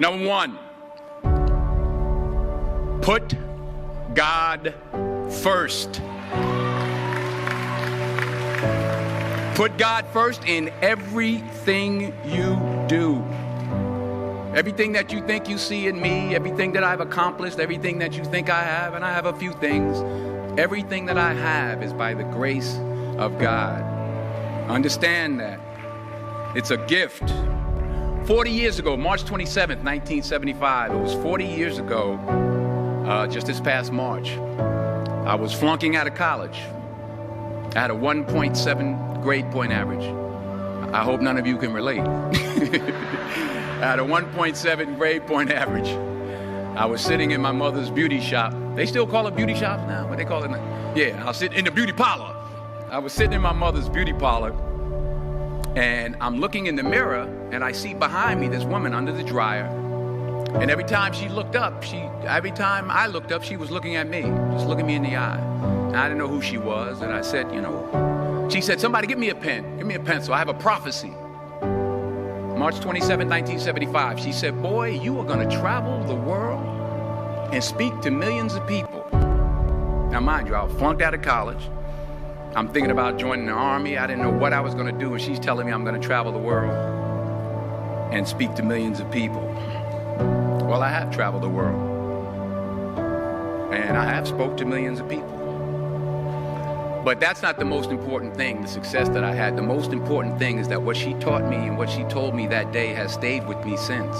Number one, put God first. Put God first in everything you do. Everything that you think you see in me, everything that I've accomplished, everything that you think I have, and I have a few things, everything that I have is by the grace of God. Understand that. It's a gift. 40 years ago, March 27th, 1975, it was 40 years ago, just this past March, I was flunking out of college. I had a 1.7 grade point average. I hope none of you can relate. I had a 1.7 grade point average. I was sitting in my mother's beauty shop. They still call it beauty shops now? What they call it now? Yeah, I'll sit in the beauty parlor. I was sitting in my mother's beauty parlor, and I'm looking in the mirror, and I see behind me this woman under the dryer. And every time she looked up, every time I looked up, she was looking at me, just looking me in the eye. And I didn't know who she was, and I said, she said, somebody give me a pen, give me a pencil, I have a prophecy. March 27, 1975, she said, boy, you are gonna travel the world and speak to millions of people. Now mind you, I was flunked out of college. I'm thinking about joining the army. I didn't know what I was gonna do, and she's telling me I'm gonna travel the world and speak to millions of people. Well, I have traveled the world, and I have spoke to millions of people. But that's not the most important thing, the success that I had. The most important thing is that what she taught me and what she told me that day has stayed with me since.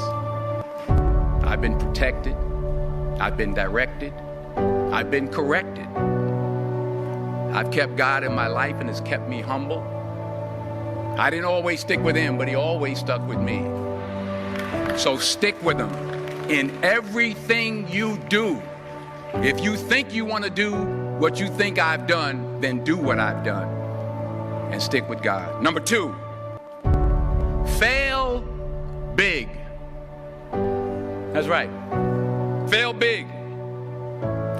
I've been protected, I've been directed, I've been corrected. I've kept God in my life, and it's kept me humble. I didn't always stick with him, but he always stuck with me. So stick with him in everything you do. If you think you want to do what you think I've done, then do what I've done and stick with God. Number two, fail big. That's right. Fail big.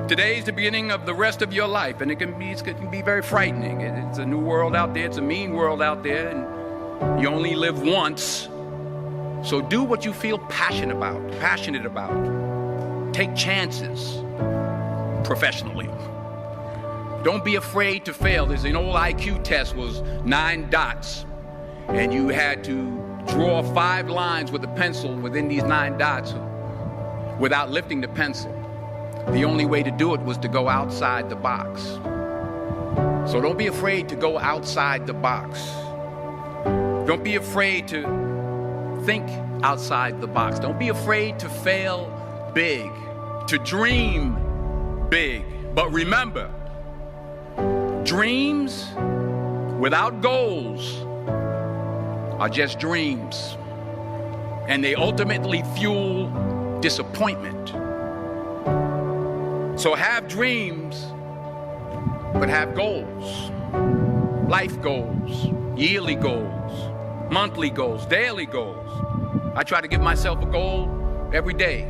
Today's the beginning of the rest of your life, and it can be very frightening. It's a new world out there. It's a mean world out there, and you only live once. So do what you feel passionate about. Take chances professionally. Don't be afraid to fail. There's an old IQ test, was 9 dots, and you had to draw 5 lines with a pencil within these 9 dots without lifting the pencil. The only way to do it was to go outside the box. So don't be afraid to go outside the box. Don't be afraid to think outside the box. Don't be afraid to fail big, to dream big. But remember, dreams without goals are just dreams, and they ultimately fuel disappointment. So have dreams, but have goals. Life goals, yearly goals, monthly goals, daily goals. I try to give myself a goal every day.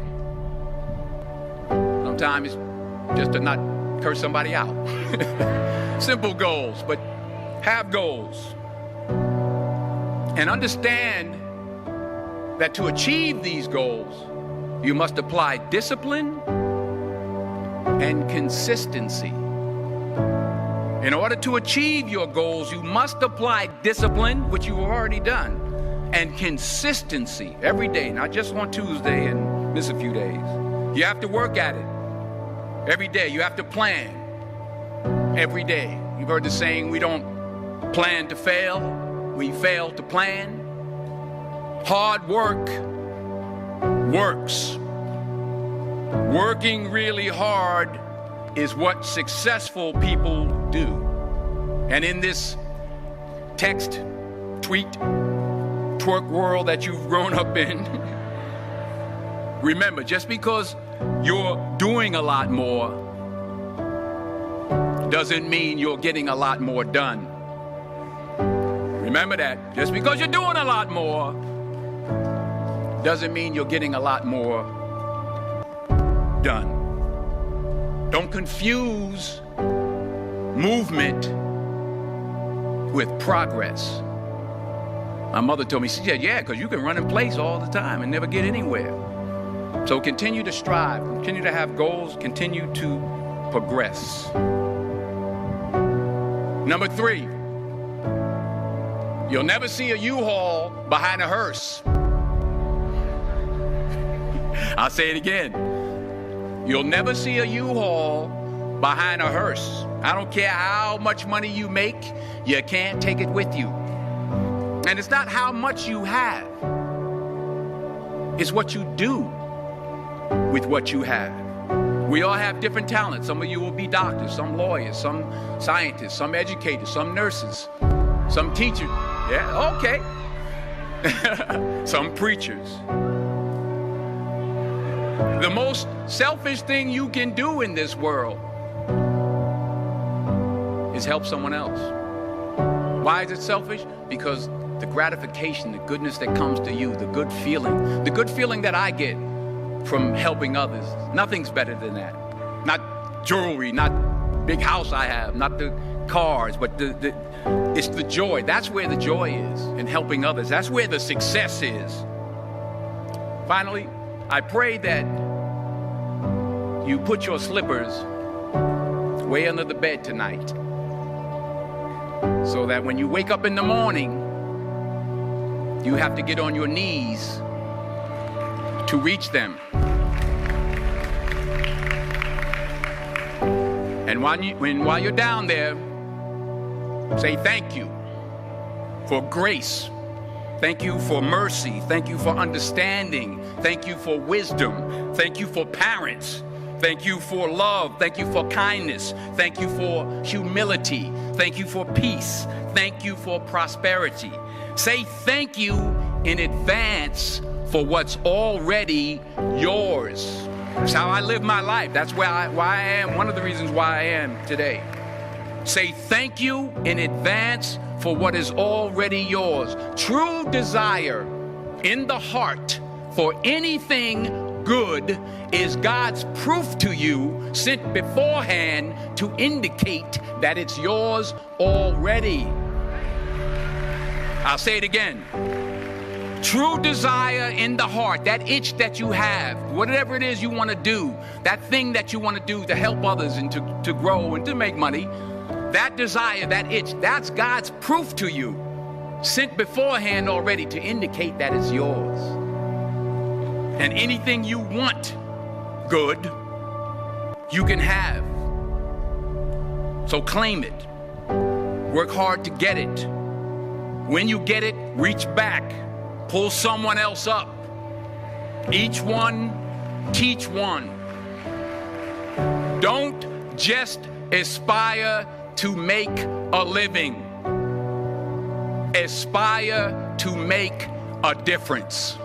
Sometimes it's just to not curse somebody out. Simple goals, but have goals. And understand that to achieve these goals, you must apply discipline and consistency. In order to achieve your goals, you must apply discipline, which you've already done, and consistency every day, not just on Tuesday and miss a few days. You have to work at it every day. You have to plan every day. You've heard the saying, we don't plan to fail, we fail to plan. Hard work works. Working really hard is what successful people do. And in this text, tweet, twerk world that you've grown up in, remember, just because you're doing a lot more doesn't mean you're getting a lot more done. Remember that. Just because you're doing a lot more doesn't mean you're getting a lot more done. Don't confuse movement with progress. My mother told me, she said, yeah, because you can run in place all the time and never get anywhere. So continue to strive, continue to have goals, continue to progress. Number 3, you'll never see a U-Haul behind a hearse. I'll say it again. You'll never see a U-Haul behind a hearse. I don't care how much money you make, you can't take it with you. And it's not how much you have. It's what you do with what you have. We all have different talents. Some of you will be doctors, some lawyers, some scientists, some educators, some nurses, some teachers. Yeah, okay. Some preachers. The most selfish thing you can do in this world is help someone else. Why is it selfish? Because the gratification, the goodness that comes to you, the good feeling that I get from helping others, nothing's better than that. Not jewelry, not big house I have, not the cars, but it's the joy. That's where the joy is, in helping others. That's where the success is. Finally, I pray that you put your slippers way under the bed tonight, so that when you wake up in the morning, you have to get on your knees to reach them. And while you're down there, say thank you for grace. Thank you for mercy. Thank you for understanding. Thank you for wisdom. Thank you for parents. Thank you for love. Thank you for kindness. Thank you for humility. Thank you for peace. Thank you for prosperity. Say thank you in advance for what's already yours. That's how I live my life. That's why I am, one of the reasons why I am today. Say thank you in advance for what is already yours. True desire in the heart for anything good is God's proof to you, sent beforehand to indicate that it's yours already. I'll say it again. True desire in the heart, that itch that you have, whatever it is you want to do, that thing that you want to do to help others and to grow and to make money, that desire, that itch, that's God's proof to you, sent beforehand already to indicate that it's yours. And anything you want good, you can have. So claim it. Work hard to get it. When you get it, reach back. Pull someone else up. Each one, teach one. Don't just aspire to make a living. Aspire to make a difference.